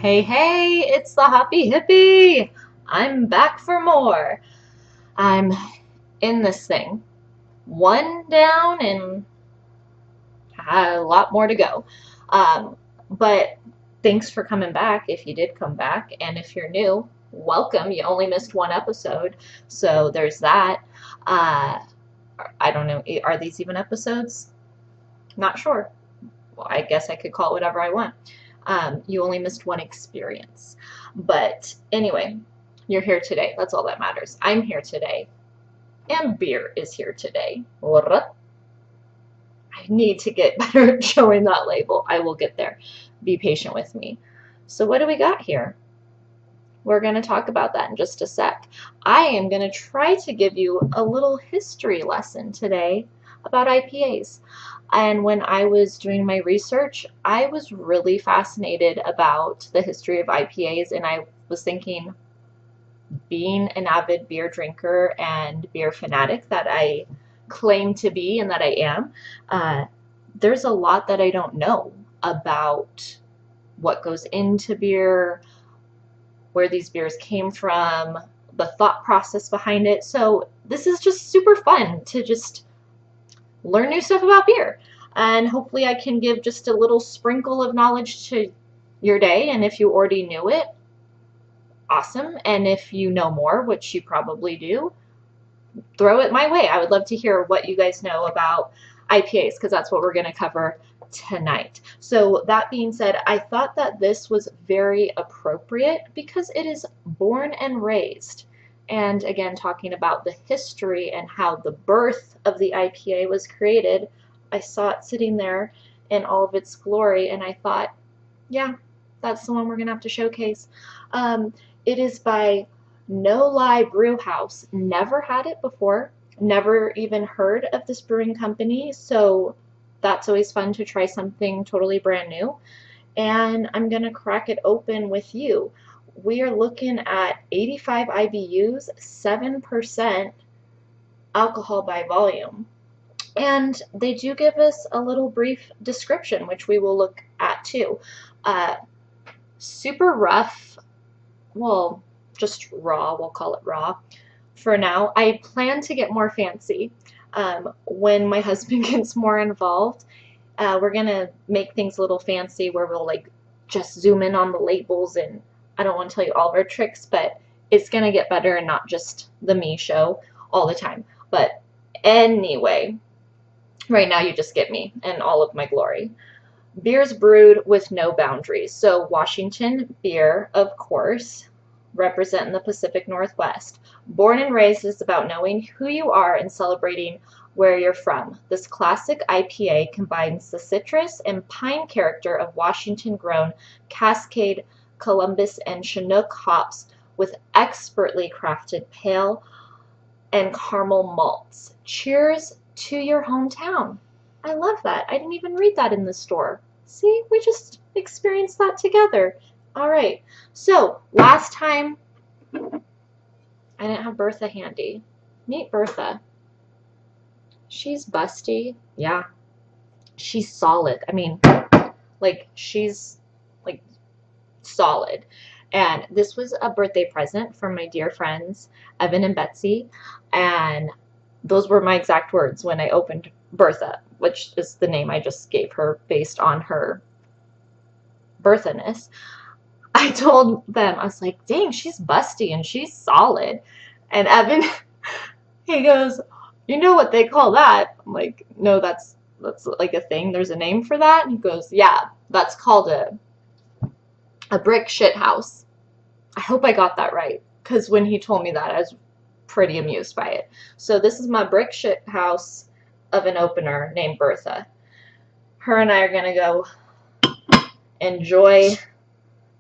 Hey, hey, it's the Hoppy Hippie. I'm back for more. I'm in this thing. One down and a lot more to go. But thanks for coming back if you did come back. And if you're new, welcome. You only missed one episode. So there's that. Uh, I don't know. Are these even episodes? Not sure. Well, I guess I could call it whatever I want. You only missed one experience. But anyway, you're here today. That's all that matters. I'm here today. And beer is here today. I need to get better at showing that label. I will get there. Be patient with me. So what do we got here? We're going to talk about that in just a sec. I am going to try to give you a little history lesson today about IPAs. And when I was doing my research, I was really fascinated about the history of IPAs, and I was thinking, being an avid beer drinker and beer fanatic that I claim to be and that I am, there's a lot that I don't know about what goes into beer, where these beers came from, the thought process behind it. So this is just super fun to just learn new stuff about beer. And hopefully I can give just a little sprinkle of knowledge to your day. And if you already knew it, awesome. And if you know more, which you probably do, throw it my way. I would love to hear what you guys know about IPAs, because that's what we're going to cover tonight. So that being said, I thought that this was very appropriate because it is born and raised. And again, talking about the history and how the birth of the IPA was created, I saw it sitting there in all of its glory, and I thought, yeah, that's the one we're going to have to showcase. It is by No Lie Brew House. Never had it before, never even heard of this brewing company, so that's always fun to try something totally brand new. And I'm going to crack it open with you. We are looking at 85 IBUs, 7% alcohol by volume. And they do give us a little brief description, which we will look at too. Super rough, well, just raw, we'll call it raw for now. I plan to get more fancy when my husband gets more involved. We're going to make things a little fancy where we'll like just zoom in on the labels, and I don't want to tell you all of our tricks, but it's going to get better and not just the me show all the time. But anyway, right now you just get me and all of my glory. Beers brewed with no boundaries. So Washington beer, of course, representing the Pacific Northwest. Born and raised is about knowing who you are and celebrating where you're from. This classic IPA combines the citrus and pine character of Washington-grown Cascade, Columbus, and Chinook hops with expertly crafted pale and caramel malts. Cheers to your hometown. I love that. I didn't even read that in the store. See, we just experienced that together. All right. So last time, I didn't have Bertha handy. Meet Bertha. She's busty. Yeah. She's solid. I mean, like, she's like solid. And this was a birthday present from my dear friends, Evan and Betsy. And those were my exact words when I opened Bertha, which is the name I just gave her based on her Bertha-ness. I told them, I was like, dang, she's busty and she's solid. And Evan, he goes, you know what they call that? I'm like, no, that's like a thing. There's a name for that. And he goes, yeah, that's called a brick shit house. I hope I got that right, because when he told me that, I was pretty amused by it. So this is my brick shit house of an opener named Bertha. Her and I are going to go enjoy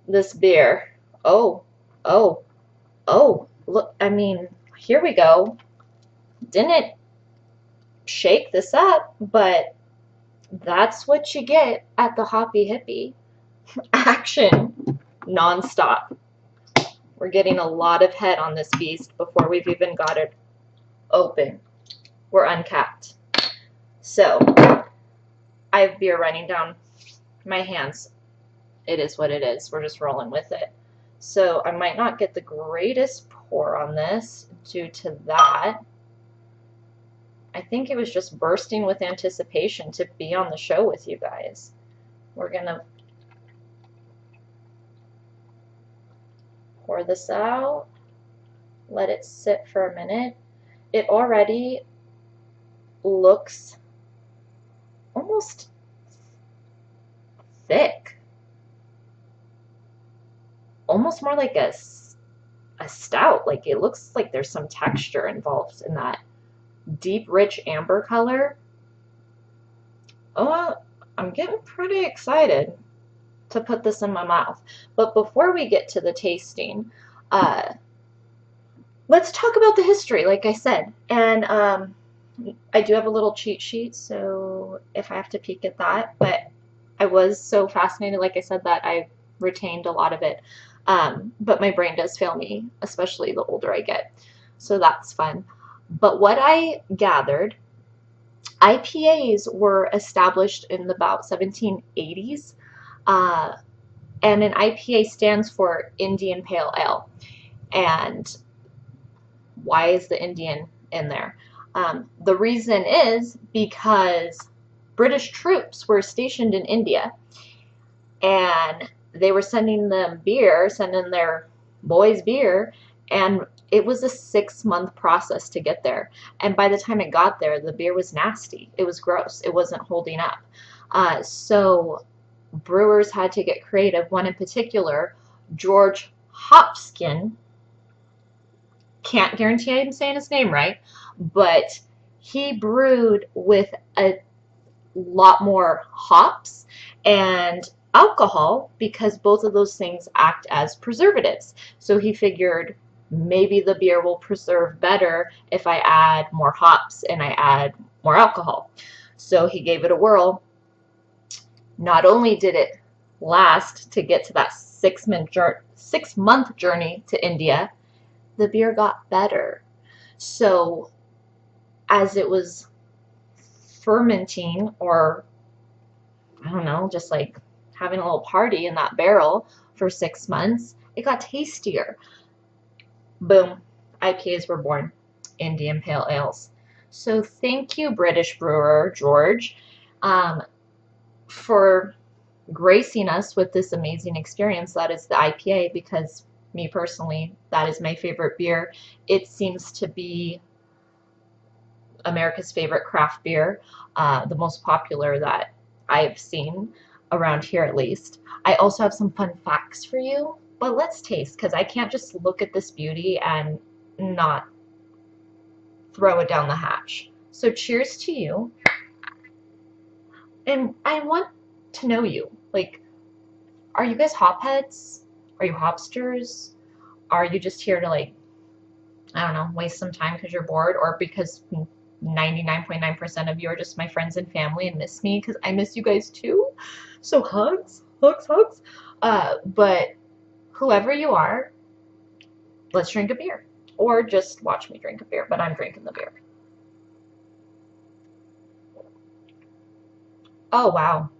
this beer. Oh, look, I mean, here we go. Didn't shake this up, but that's what you get at the Hoppy Hippie. Action nonstop. We're getting a lot of head on this beast before we've even got it open. We're uncapped. So I have beer running down my hands. it is what it is. We're just rolling with it. So I might not get the greatest pour on this due to that. I think it was just bursting with anticipation to be on the show with you guys. We're going to pour this out, let it sit for a minute. It already looks almost thick, almost more like a stout. Like it looks like there's some texture involved in that deep, rich amber color. Oh, I'm getting pretty excited to put this in my mouth. But before we get to the tasting, let's talk about the history, like I said. And I do have a little cheat sheet, so if I have to peek at that, but I was so fascinated, like I said, that I retained a lot of it. But my brain does fail me, especially the older I get. So that's fun. But what I gathered, IPAs were established in about 1780s. And an IPA stands for Indian Pale Ale. And why is the Indian in there? The reason is because British troops were stationed in India, and they were sending them beer, sending their boys beer, and it was a 6-month process to get there. And by the time it got there, the beer was nasty. It was gross. It wasn't holding up. So brewers had to get creative. One in particular, George Hopkins, can't guarantee I'm saying his name right, but he brewed with a lot more hops and alcohol because both of those things act as preservatives. So he figured maybe the beer will preserve better if I add more hops and I add more alcohol. So he gave it a whirl. Not only did it last to get to that 6-month journey to India, the beer got better. So as it was fermenting, or I don't know, just like having a little party in that barrel for 6 months, it got tastier. Boom, IPAs were born, Indian Pale Ales. So thank you, British brewer George, for gracing us with this amazing experience that is the IPA, because me personally, that is my favorite beer. It seems to be America's favorite craft beer, the most popular that I've seen around here at least. I also have some fun facts for you, but let's taste, because I can't just look at this beauty and not throw it down the hatch. So cheers to you. And I want to know you. Like, are you guys hopheads? Are you hopsters? Are you just here to, like, I don't know, waste some time because you're bored, or because 99.9% of you are just my friends and family and miss me, because I miss you guys too? So hugs, hugs, hugs. But whoever you are, let's drink a beer. Or just watch me drink a beer, but I'm drinking the beer. Oh, wow.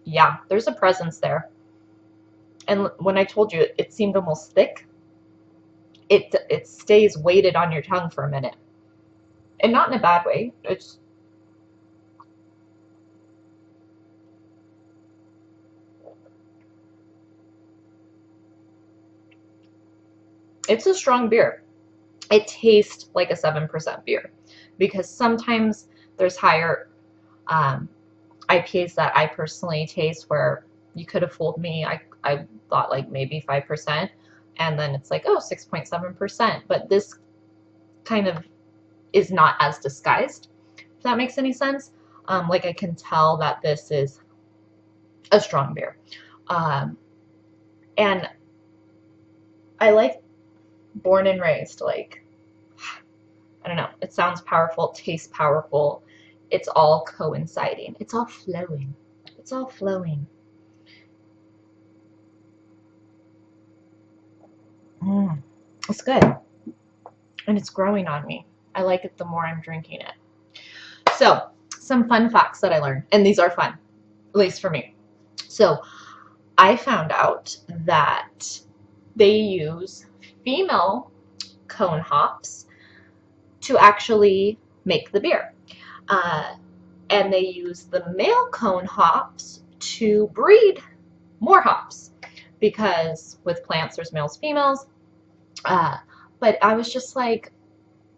Yeah, there's a presence there. And when I told you it seemed almost thick, it stays weighted on your tongue for a minute. And not in a bad way. It's a strong beer. It tastes like a 7% beer, because sometimes there's higher IPAs that I personally taste where you could have fooled me. I thought like maybe 5%, and then it's like, oh, 6.7%. But this kind of is not as disguised, if that makes any sense. Like I can tell that this is a strong beer. And I like born and raised, like, I don't know, it sounds powerful, it tastes powerful, it's all coinciding, it's all flowing, it's all flowing. It's good, and it's growing on me. I like it the more I'm drinking it. So, some fun facts that I learned, and these are fun. least for me. So I found out that they use female cone hops to actually make the beer. And they use the male cone hops to breed more hops, because with plants there's males, females. But I was just like,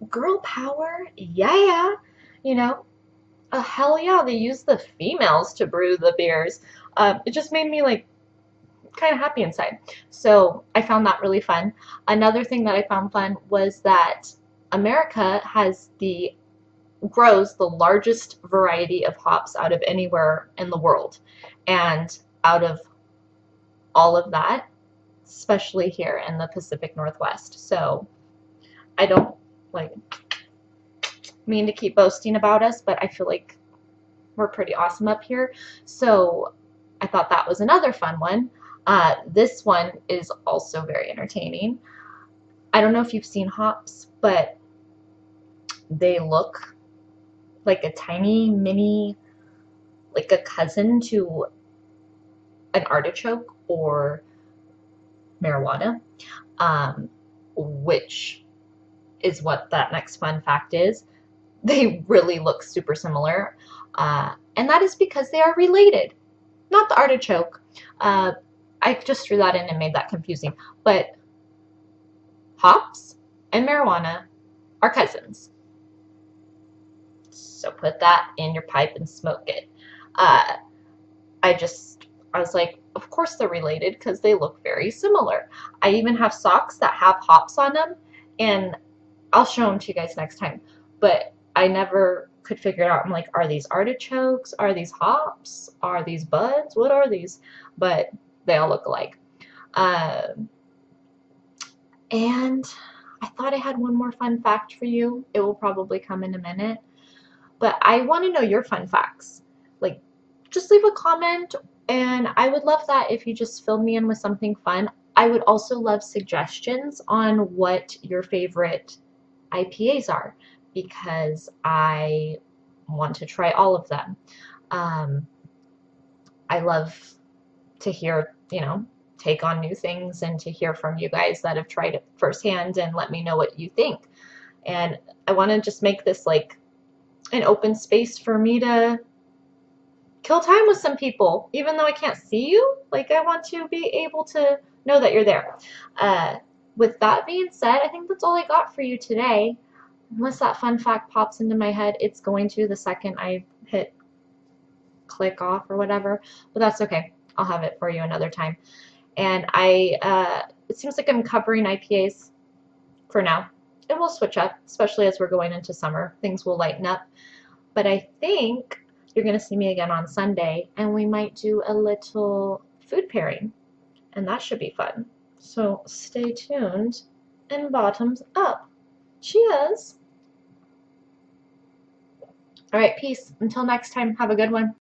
girl power, yeah, you know, hell yeah, they use the females to brew the beers. It just made me like kind of happy inside. So I found that really fun. Another thing that I found fun was that America grows the largest variety of hops out of anywhere in the world. And out of all of that, especially here in the Pacific Northwest. So I don't like mean to keep boasting about us, but I feel like we're pretty awesome up here. So I thought that was another fun one. This one is also very entertaining. I don't know if you've seen hops, but they look like a tiny mini, like a cousin to an artichoke or marijuana, which is what that next fun fact is. They really look super similar, and that is because they are related. Not the artichoke. I just threw that in and made that confusing. But hops and marijuana are cousins. So put that in your pipe and smoke it. I was like, of course they're related because they look very similar. I even have socks that have hops on them, and I'll show them to you guys next time. But I never could figure it out. I'm like, are these artichokes? Are these hops? Are these buds? What are these? But they all look alike. And I thought I had one more fun fact for you. It will probably come in a minute. But I want to know your fun facts. Like, just leave a comment, and I would love that if you just fill me in with something fun. I would also love suggestions on what your favorite IPAs are, because I want to try all of them. I love to hear, take on new things, and to hear from you guys that have tried it firsthand and let me know what you think. And I want to just make this like an open space for me to kill time with some people, even though I can't see you. Like, I want to be able to know that you're there. With that being said, I think that's all I got for you today. Unless that fun fact pops into my head, it's going to the second I hit click off or whatever, but that's okay. I'll have it for you another time. And it seems like I'm covering IPAs for now. And we'll switch up, especially as we're going into summer. Things will lighten up. But I think you're going to see me again on Sunday, and we might do a little food pairing, and that should be fun. So stay tuned, and bottoms up. Cheers! All right, peace. Until next time, have a good one.